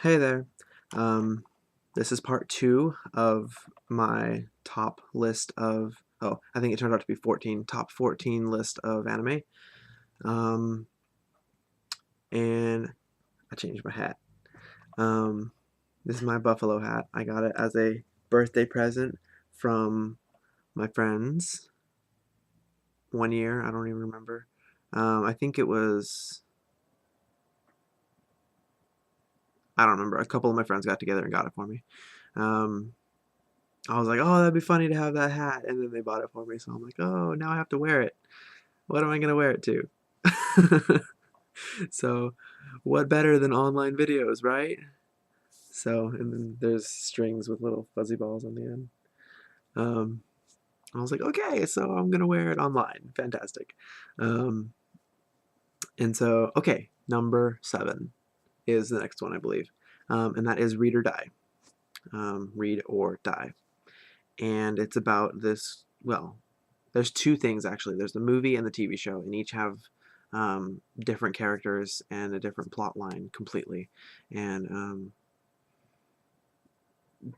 Hey there. Um, this is part two of my top list of, oh, I think it turned out to be 14, top 14 list of anime. Um, and I changed my hat. Um, this is my buffalo hat. I got it as a birthday present from my friends one year. I don't even remember. I think it was, I don't remember. A couple of my friends got together and got it for me. Um, I was like, oh, that'd be funny to have that hat. And then they bought it for me. So I'm like, oh, now I have to wear it. What am I going to wear it to? So, what better than online videos, right? So, and then there's strings with little fuzzy balls on the end. Um, I was like, okay, so I'm going to wear it online. Fantastic. Um, and so, okay, number 7 is the next one, I believe. And that is Read or Die. Read or Die. And it's about this, well, there's two things actually. There's the movie and the TV show, and each have different characters and a different plot line completely. And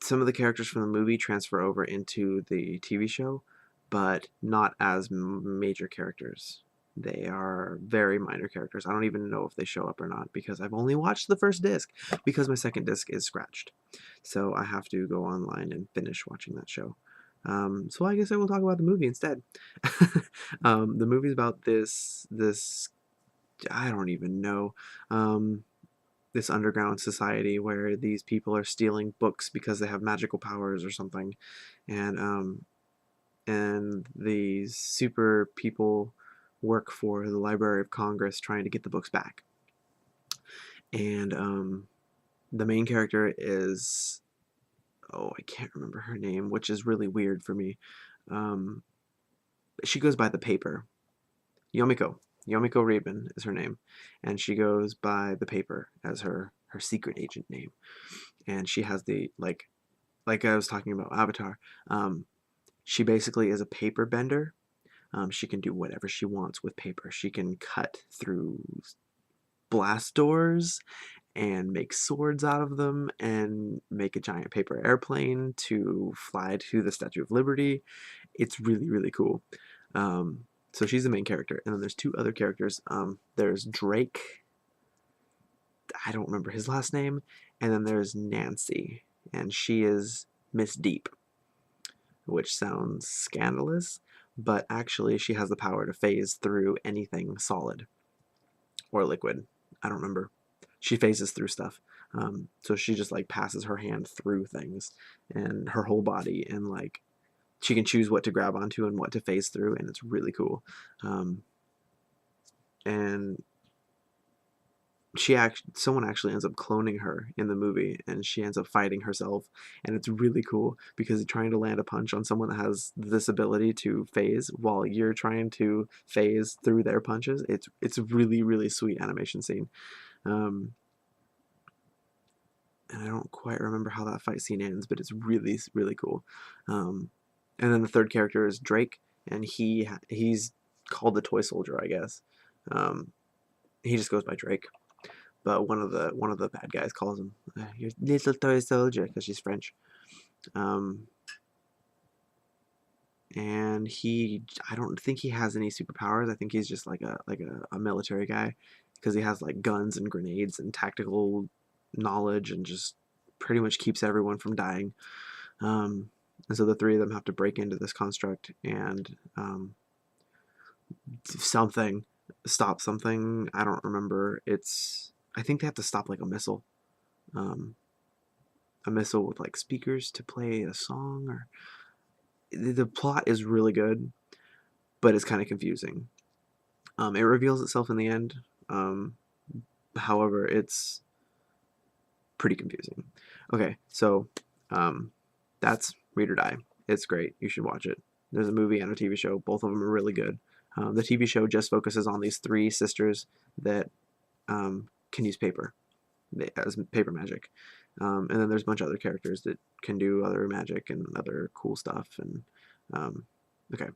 some of the characters from the movie transfer over into the TV show, but not as major characters. They are very minor characters. I don't even know if they show up or not because I've only watched the first disc because my second disc is scratched. So I have to go online and finish watching that show. So I guess I will talk about the movie instead. The movie's about this I don't even know. This underground society where these people are stealing books because they have magical powers or something, and these super people work for the Library of Congress trying to get the books back. And the main character is, oh, I can't remember her name, which is really weird for me. Um, she goes by the paper. Yomiko. Yomiko Raven is her name, and she goes by the paper as her secret agent name. And she has the like I was talking about Avatar. Um, she basically is a paper bender. She can do whatever she wants with paper. She can cut through blast doors and make swords out of them and make a giant paper airplane to fly to the Statue of Liberty. It's really, really cool. So she's the main character. And then there's two other characters. There's Drake. I don't remember his last name. And then there's Nancy. And she is Miss Deep, which sounds scandalous, but actually she has the power to phase through anything solid or liquid. I don't remember. She phases through stuff. So she just like passes her hand through things and her whole body, and like she can choose what to grab onto and what to phase through, and it's really cool. Um, and someone actually ends up cloning her in the movie, and she ends up fighting herself, and it's really cool because trying to land a punch on someone that has this ability to phase while you're trying to phase through their punches, it's a really, really sweet animation scene. um, and I don't quite remember how that fight scene ends, but it's really, really cool. um, and then the third character is Drake, and he's called the toy soldier, I guess. um, he just goes by Drake, but one of the bad guys calls him your little toy soldier because she's French. Um, and I don't think he has any superpowers. I think he's just like a military guy because he has like guns and grenades and tactical knowledge and just pretty much keeps everyone from dying. Um, and so the three of them have to break into this construct and something stop something. I don't remember. I think they have to stop like um, a missile with like speakers to play a song, or the plot is really good, but it's kind of confusing. It reveals itself in the end. Um, However, it's pretty confusing. Okay, so um, that's Read or Die. It's great. You should watch it. There's a movie and a TV show. Both of them are really good. The TV show just focuses on these three sisters that can use paper as paper magic. And then there's a bunch of other characters that can do other magic and other cool stuff. And okay,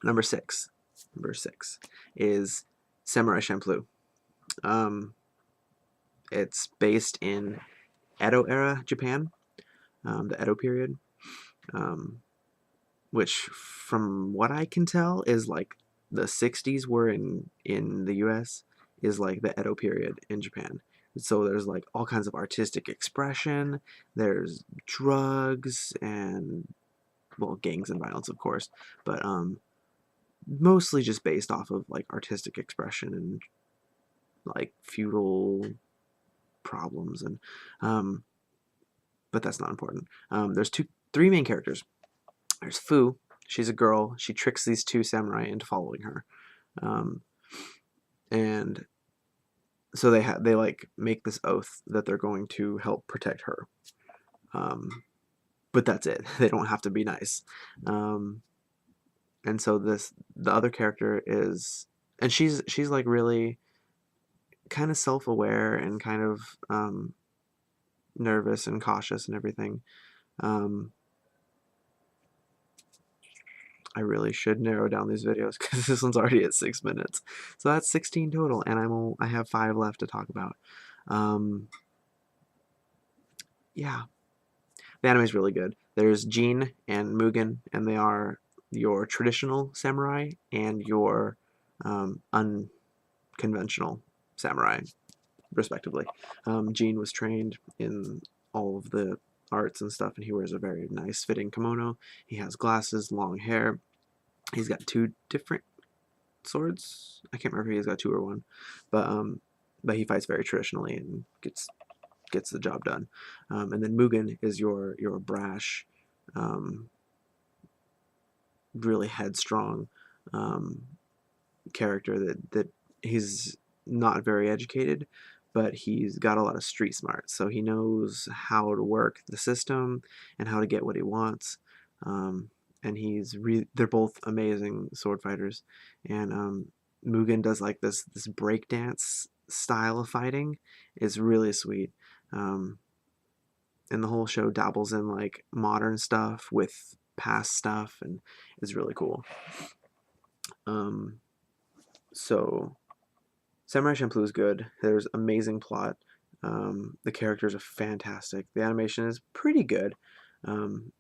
number six. Number six is Samurai Champloo. Um, It's based in Edo era Japan, the Edo period, um, which from what I can tell is like the 60s were in the US is like the Edo period in Japan. So there's like all kinds of artistic expression, there's drugs and well, gangs and violence of course, but mostly just based off of like artistic expression and like feudal problems and um but that's not important. There's three main characters. There's Fu. She's a girl. She tricks these two samurai into following her, um, and so they like make this oath that they're going to help protect her. But that's it. They don't have to be nice. Um, and so the other character is, and she's like really kind of self aware and kind of nervous and cautious and everything. Um, I really should narrow down these videos because this one's already at 6 minutes. So that's 16 total, and I have 5 left to talk about. Um, yeah, the anime is really good. There's Jin and Mugen, and they are your traditional samurai and your unconventional samurai, respectively. Jin was trained in all of the arts and stuff, and he wears a very nice fitting kimono. He has glasses, long hair. He's got 2 different swords. I can't remember if he's got 2 or 1, but he fights very traditionally and gets the job done. And then Mugen is your brash, um, really headstrong character that he's not very educated, but he's got a lot of street smarts. So he knows how to work the system and how to get what he wants. And they're both amazing sword fighters. And Mugen does like this breakdance style of fighting. It's really sweet. Um, and the whole show dabbles in like modern stuff with past stuff, and it's really cool. Um, so Samurai Champloo is good. There's amazing plot. The characters are fantastic. The animation is pretty good, um,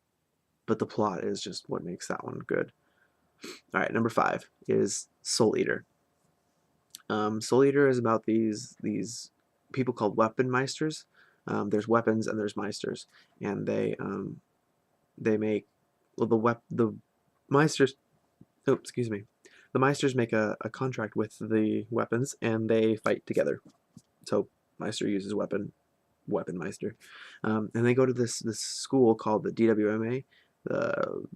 but the plot is just what makes that one good. All right, number 5 is Soul Eater. Soul Eater is about these people called weapon meisters. There's weapons and there's meisters, and they make well the meisters. Oh, excuse me. The meisters make a contract with the weapons, and they fight together. So Meister uses weapon Meister, and they go to this school called the DWMA, the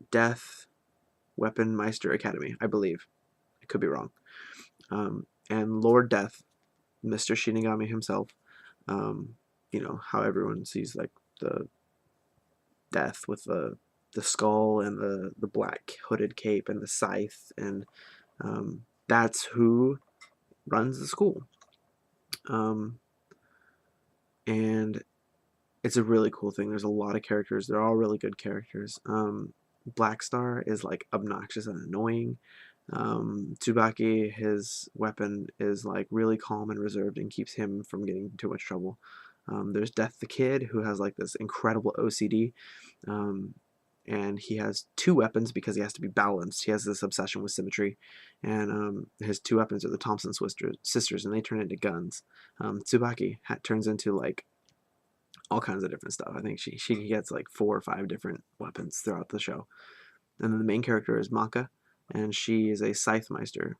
Death Weapon Meister Academy, I believe. I could be wrong. And Lord Death, Mr. Shinigami himself, um, you know how everyone sees like the death with the skull and the black hooded cape and the scythe, and that's who runs the school. And it's a really cool thing. There's a lot of characters. They're all really good characters. Black Star is like obnoxious and annoying. Tsubaki, his weapon is like really calm and reserved and keeps him from getting too much trouble. There's Death the Kid, who has like this incredible OCD. And he has 2 weapons because he has to be balanced. He has this obsession with symmetry, and his 2 weapons are the Thompson sisters, and they turn into guns. Tsubaki turns into like all kinds of different stuff. I think she gets like 4 or 5 different weapons throughout the show. And then the main character is Maka, and she is a Scythe Meister.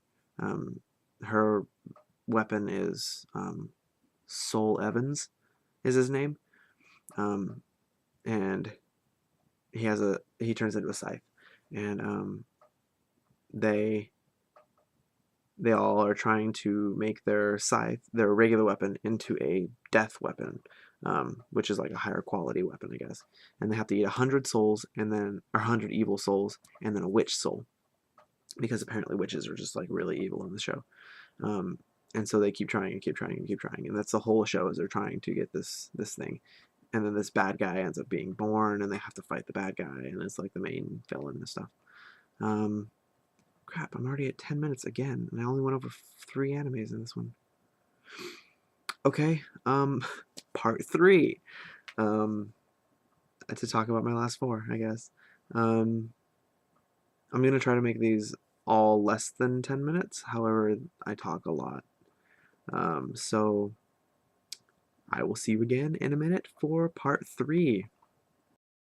Her weapon is Soul Evans, is his name, and he turns into a scythe, and they all are trying to make their regular weapon, into a death weapon, which is like a higher quality weapon, I guess. And they have to eat 100 souls, and then 100 evil souls, and then a witch soul, because apparently witches are just like really evil in the show. And so they keep trying and keep trying and keep trying, and that's the whole show, is they're trying to get this thing. And then this bad guy ends up being born, and they have to fight the bad guy, and it's like the main villain and stuff. Crap, I'm already at 10 minutes again, and I only went over 3 animes in this one. Okay, part 3. To talk about my last 4, I guess. I'm gonna try to make these all less than 10 minutes. However, I talk a lot. So I will see you again in a minute for part 3.